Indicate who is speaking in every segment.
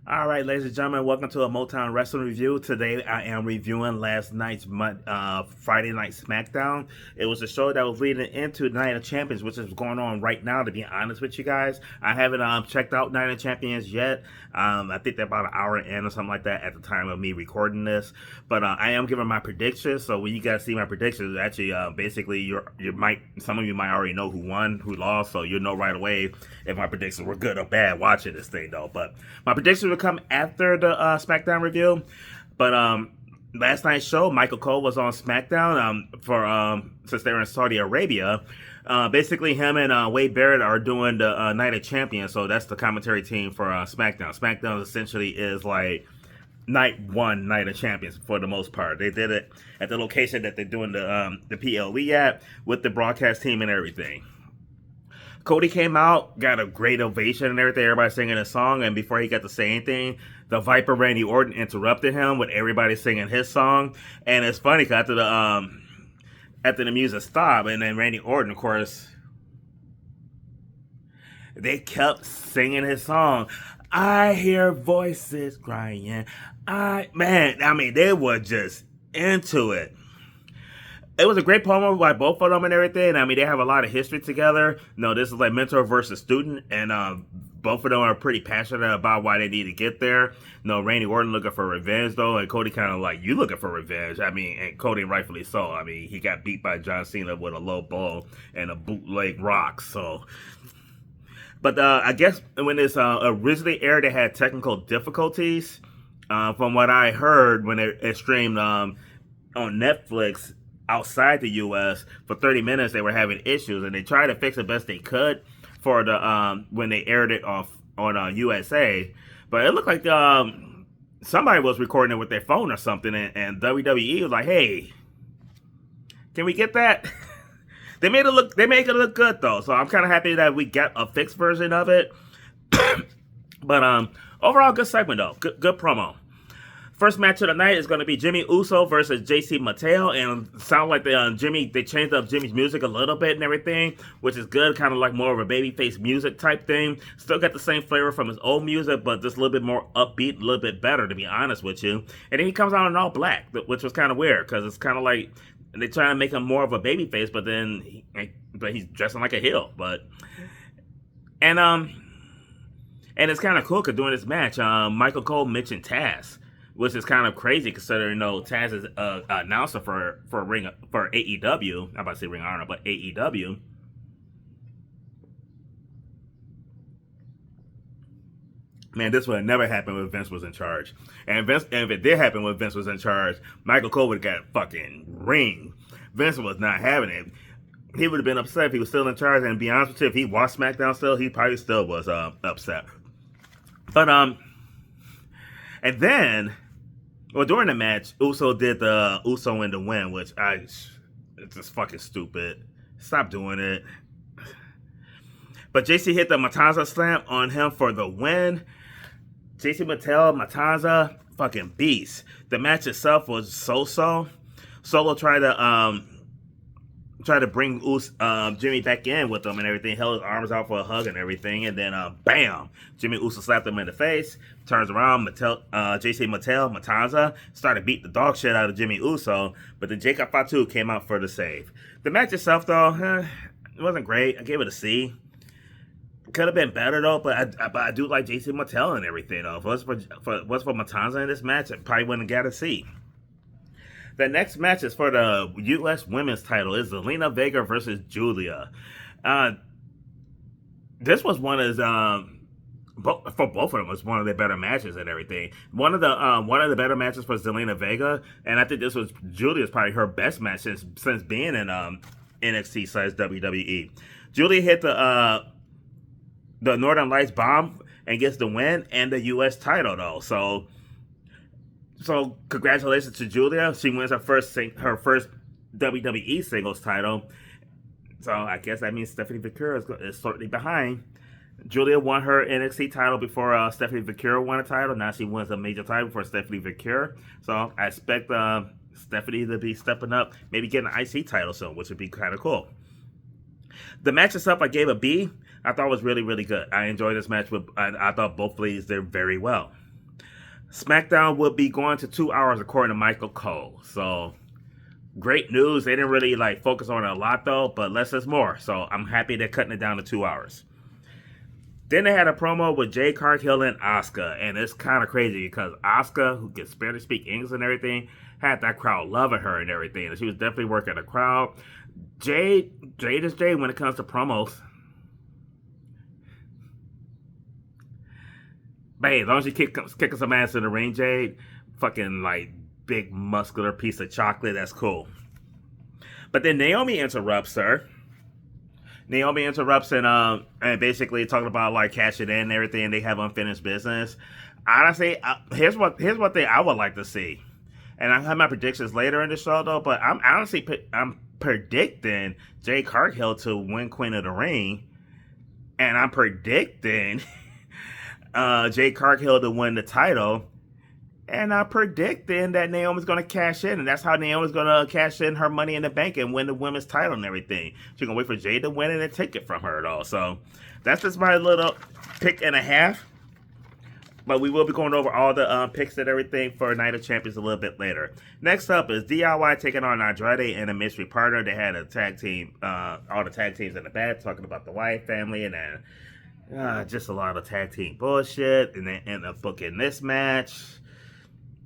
Speaker 1: All right, ladies and gentlemen, welcome to a Motown Wrestling Review. Today I am reviewing last night's Friday Night SmackDown. It was a show that was leading into Night of Champions, which is going on right now, to be honest with you guys. I haven't checked out Night of Champions yet. I think they're about an hour in or something like that at the time of me recording this. But I am giving my predictions, so when you guys see my predictions, actually, basically, some of you might already know who won, who lost, so you'll know right away if my predictions were good or bad watching this thing, though. But my predictions will come after the SmackDown review. But last night's show, Michael Cole was on SmackDown for since they're in Saudi Arabia. Basically, him and Wade Barrett are doing the Night of Champions, so that's the commentary team for SmackDown. SmackDown essentially is like night one, Night of Champions for the most part. They did it at the location that they're doing the PLE at with the broadcast team and everything. Cody came out, got a great ovation and everything, everybody singing a song, and before he got to say anything, the Viper Randy Orton interrupted him with everybody singing his song. And it's funny, because after the music stopped, and then Randy Orton, of course, they kept singing his song. I hear voices crying. They were just into it. It was a great promo by both of them and everything. I mean, they have a lot of history together. This is like mentor versus student, and both of them are pretty passionate about why they need to get there. Randy Orton looking for revenge, though, and Cody kind of like, you looking for revenge? I mean, and Cody rightfully so. I mean, he got beat by John Cena with a low blow and a bootleg rock, so... But I guess when this originally aired, they had technical difficulties. From what I heard, when it streamed on Netflix outside the U.S. for 30 minutes, they were having issues, and they tried to fix it best they could for the when they aired it off on USA. But it looked like somebody was recording it with their phone or something, and WWE was like, "Hey, can we get that?" They make it look good though, so I'm kind of happy that we got a fixed version of it. But overall, good segment though, good promo. First match of the night is going to be Jimmy Uso versus JC Mateo, and it sounds like they changed up Jimmy's music a little bit and everything, which is good, kind of like more of a babyface music type thing. Still got the same flavor from his old music, but just a little bit more upbeat, a little bit better, to be honest with you. And then he comes out in all black, which was kind of weird, because it's kind of like they try to make him more of a babyface, but he's dressing like a heel. And it's kind of cool because during this match, Michael Cole mentioned Taz, which is kind of crazy considering Taz is an announcer for AEW. I'm about to say Ring of Honor, but AEW. Man, this would have never happened when Vince was in charge. And if it did happen when Vince was in charge, Michael Cole would have got fucking ring. Vince was not having it. He would have been upset if he was still in charge. And to be honest with you, if he watched SmackDown still, he probably still was upset. But and then, during the match, Uso did the Uso in the win, which it's just fucking stupid. Stop doing it. But JC hit the Matanza slam on him for the win. JC Mattel, Matanza, fucking beast. The match itself was so-so. Solo tried to bring Jimmy back in with him and everything. Held his arms out for a hug and everything. And then, bam! Jimmy Uso slapped him in the face. Turns around, JC Mattel, Matanza, started beating the dog shit out of Jimmy Uso. But then Jacob Fatu came out for the save. The match itself, though, it wasn't great. I gave it a C. Could have been better though, but I do like JC Mattel and everything though. If it was for Matanza in this match, I probably wouldn't have got a C. The next match is for the U.S. Women's title. It's Zelina Vega versus Julia. This was one of for both of them was one of the better matches and everything. One of the better matches for Zelina Vega, and I think this was Julia's probably her best match since being in NXT/WWE. Julia hit the Northern Lights bomb and gets the win and the U.S. title though. So congratulations to Julia. She wins her first WWE singles title. So I guess that means Stephanie Victoria is slightly behind. Julia won her NXT title before Stephanie Victoria won a title. Now she wins a major title for Stephanie Victoria. So I expect Stephanie to be stepping up, maybe getting an IC title soon, which would be kind of cool. The match itself, I gave a B. I thought it was really, really good. I enjoyed this match. I thought both ladies did very well. SmackDown would be going to 2 hours according to Michael Cole. So great news. They didn't really like focus on it a lot though, but less is more. So I'm happy they're cutting it down to 2 hours. Then they had a promo with Jade Cargill and Asuka, and it's kind of crazy because Asuka, who can barely speak English and everything, had that crowd loving her and everything, and she was definitely working the crowd. Jade is Jade when it comes to promos. But hey, as long as you kicking some ass in the ring, Jade, fucking like big muscular piece of chocolate, that's cool. But then Naomi interrupts her. Naomi interrupts and basically talking about like cashing in and everything. They have unfinished business. Honestly, here's one thing I would like to see, and I have my predictions later in the show though. But I'm predicting Jade Cargill to win Queen of the Ring, and I'm predicting Jade Cargill to win the title. And I'm predicting that Naomi's going to cash in. And that's how Naomi's going to cash in her Money in the Bank and win the women's title and everything. She's going to wait for Jade to win it and take it from her, though. So that's just my little pick and a half. But we will be going over all the picks and everything for Night of Champions a little bit later. Next up is DIY taking on Andrade and a mystery partner. They had a tag team, all the tag teams in the back, talking about the Wyatt family and then just a lot of tag team bullshit. And they end up booking this match.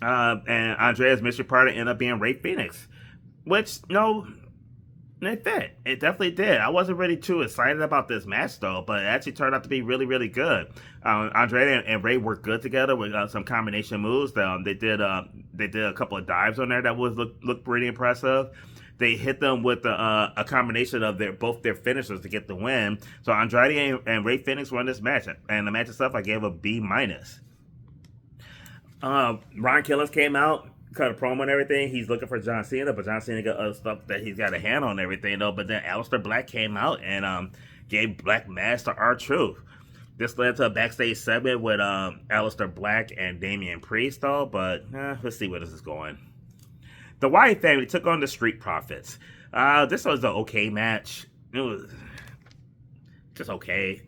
Speaker 1: And Andrea's mystery partner ended up being Ray Phoenix, which, it fit. It definitely did. I wasn't really too excited about this match, though, but it actually turned out to be really, really good. Andrea and Ray worked good together with some combination moves. They did a couple of dives on there that looked pretty impressive. They hit them with a combination of both their finishers to get the win. So Andrade and Ray Phoenix won this match, and the match itself I gave a B-. Ron Killings came out, cut a promo and everything. He's looking for John Cena, but John Cena got other stuff that he's got a hand on and everything, though. But then Aleister Black came out and gave Black Mass to R-Truth. This led to a backstage segment with Aleister Black and Damian Priest, though. But let's see where this is going. The Wyatt family took on the Street Profits. This was an okay match. It was just okay.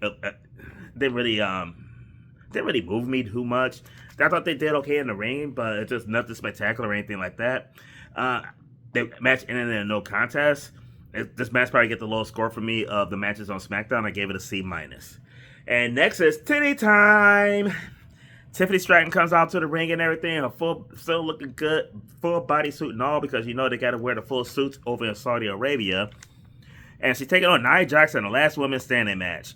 Speaker 1: Didn't really move me too much. I thought they did okay in the ring, but it's just nothing spectacular or anything like that. The match ended in a no contest. This match probably get the lowest score for me of the matches on SmackDown. I gave it a C-. And next is Titty Time. Tiffany Stratton comes out to the ring and everything, still looking good, full bodysuit and all, because they got to wear the full suits over in Saudi Arabia. And she's taking on Nia Jax in the last woman standing match.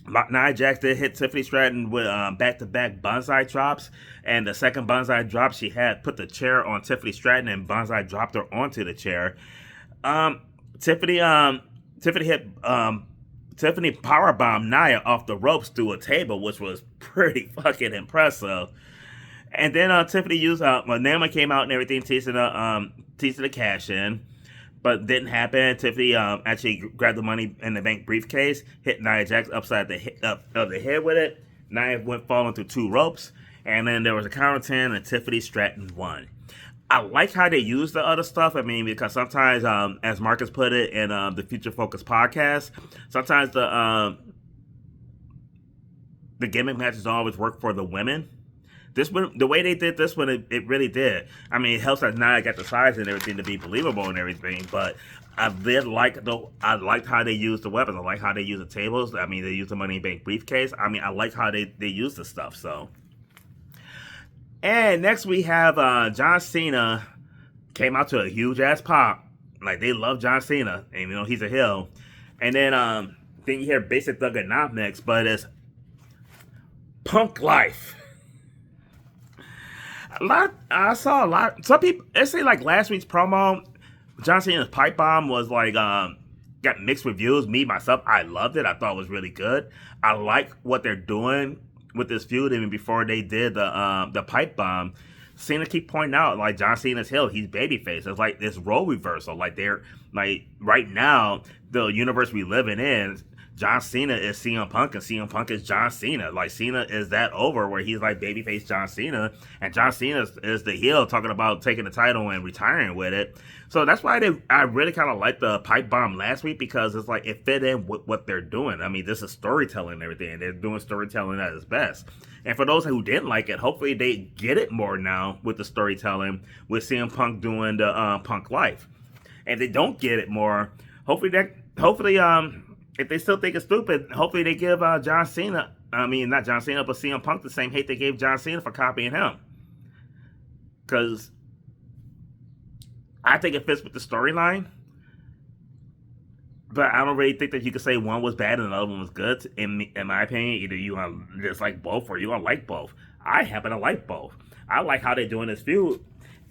Speaker 1: Nia Jax did hit Tiffany Stratton with back-to-back Banzai drops, and the second Banzai drop she had put the chair on Tiffany Stratton, and Banzai dropped her onto the chair. Tiffany powerbombed Nia off the ropes through a table, which was pretty fucking impressive. And then Tiffany used Naomi came out and everything, teasing the cash in. But didn't happen. Tiffany actually grabbed the Money in the Bank briefcase, hit Nia Jax upside the head with it. Nia went falling through 2 ropes, and then there was a counter 10, and Tiffany Stratton won. I like how they use the other stuff. I mean, because sometimes, as Marcus put it in the Future Focus podcast, sometimes the gimmick matches always work for the women. This one, the way they did this one, it really did. I mean, it helps that Nia got the size and everything to be believable and everything, but I liked how they used the weapons. I like how they use the tables. I mean, they use the Money in Bank briefcase. I mean, I like how they use the stuff, so. And next we have John Cena came out to a huge-ass pop. Like, they love John Cena, and, he's a heel. And then you hear Basic Thug and Knob next, but it's Punk Life. I saw a lot. Some people, they say like last week's promo, John Cena's pipe bomb was like got mixed reviews. Me myself, I loved it. I thought it was really good. I like what they're doing with this feud. Even before they did the pipe bomb, Cena keep pointing out like John Cena's heel. He's babyface. It's like this role reversal. Like they're like right now the universe we living in. John Cena is CM Punk and CM Punk is John Cena. Like, Cena is that over where he's like babyface John Cena, and John Cena is the heel talking about taking the title and retiring with it. So that's why I really kind of like the pipe bomb last week, because it's like it fit in with what they're doing. I mean, this is storytelling and everything. They're doing storytelling at its best. And for those who didn't like it, hopefully they get it more now with the storytelling, with CM Punk doing the Punk Life. And they don't get it more, hopefully if they still think it's stupid, hopefully they give John Cena, not John Cena, but CM Punk the same hate they gave John Cena for copying him. Because I think it fits with the storyline. But I don't really think that you could say one was bad and the other one was good. In my opinion, either you dislike both or you don't like both. I happen to like both. I like how they're doing this feud,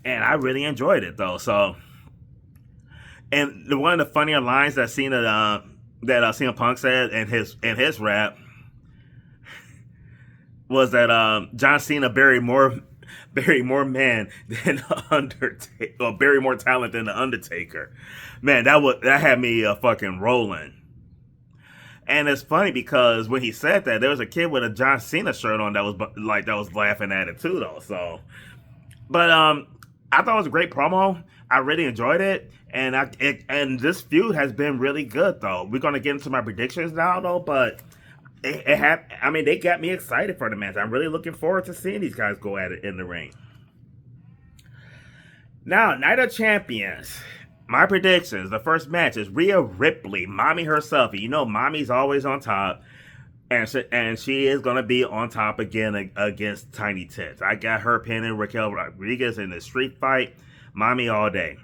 Speaker 1: and I really enjoyed it though. So, and one of the funnier lines that CM Punk said in his rap was that John Cena buried more men than Undertaker, or buried more talent than the Undertaker. Man, that had me fucking rolling. And it's funny because when he said that, there was a kid with a John Cena shirt on that was laughing at it too, though. So, but I thought it was a great promo. I really enjoyed it, and this feud has been really good though. We're gonna get into my predictions now though, but they got me excited for the match. I'm really looking forward to seeing these guys go at it in the ring. Now, Night of Champions. My predictions. The first match is Rhea Ripley, Mommy herself. You know, Mommy's always on top. And she is going to be on top again against Tiny Tits. I got her pinning Raquel Rodriguez in the street fight. Mommy all day.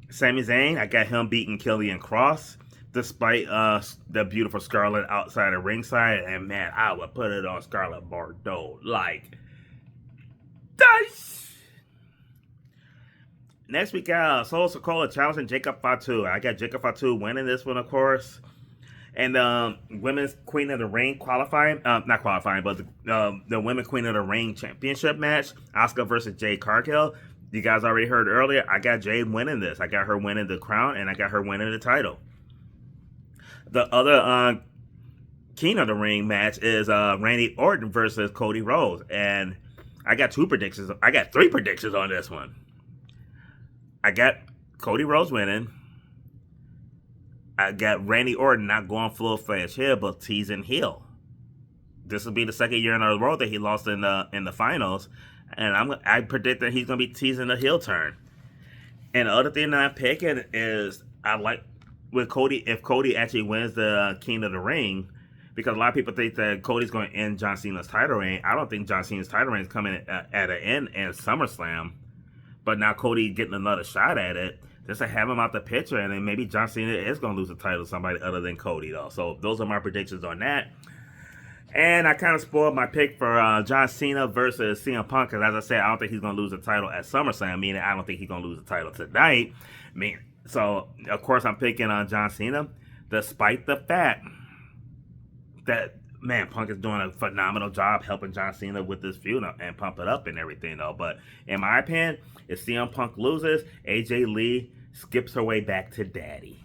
Speaker 1: Sami Zayn, I got him beating Killian Cross, despite the beautiful Scarlett outside of ringside. And man, I would put it on Scarlett Bordeaux. Like, dice! Next we got Solo Sikoa challenging Jacob Fatu. I got Jacob Fatu winning this one, of course. And Women's Queen of the Ring qualifying, not qualifying, but the Women's Queen of the Ring championship match, Asuka versus Jade Cargill. You guys already heard earlier, I got Jade winning this. I got her winning the crown, and I got her winning the title. The other King of the Ring match is Randy Orton versus Cody Rhodes. And I got three predictions on this one. I got Cody Rhodes winning. I got Randy Orton not going full-fledged heel, but teasing heel. This will be the second year in a row that he lost in the finals, and I predict that he's going to be teasing a heel turn. And the other thing that I'm picking is I like with Cody, if Cody actually wins the King of the Ring, because a lot of people think that Cody's going to end John Cena's title reign. I don't think John Cena's title reign is coming at an end in SummerSlam. But now Cody getting another shot at it, just to have him out the picture, and then maybe John Cena is going to lose the title to somebody other than Cody, though. So those are my predictions on that. And I kind of spoiled my pick for John Cena versus CM Punk, because as I said, I don't think he's going to lose the title at SummerSlam, meaning I don't think he's going to lose the title tonight. So, of course, I'm picking on John Cena, despite the fact that, man, Punk is doing a phenomenal job helping John Cena with this feud and pump it up and everything, though. But in my opinion, if CM Punk loses, AJ Lee skips her way back to daddy.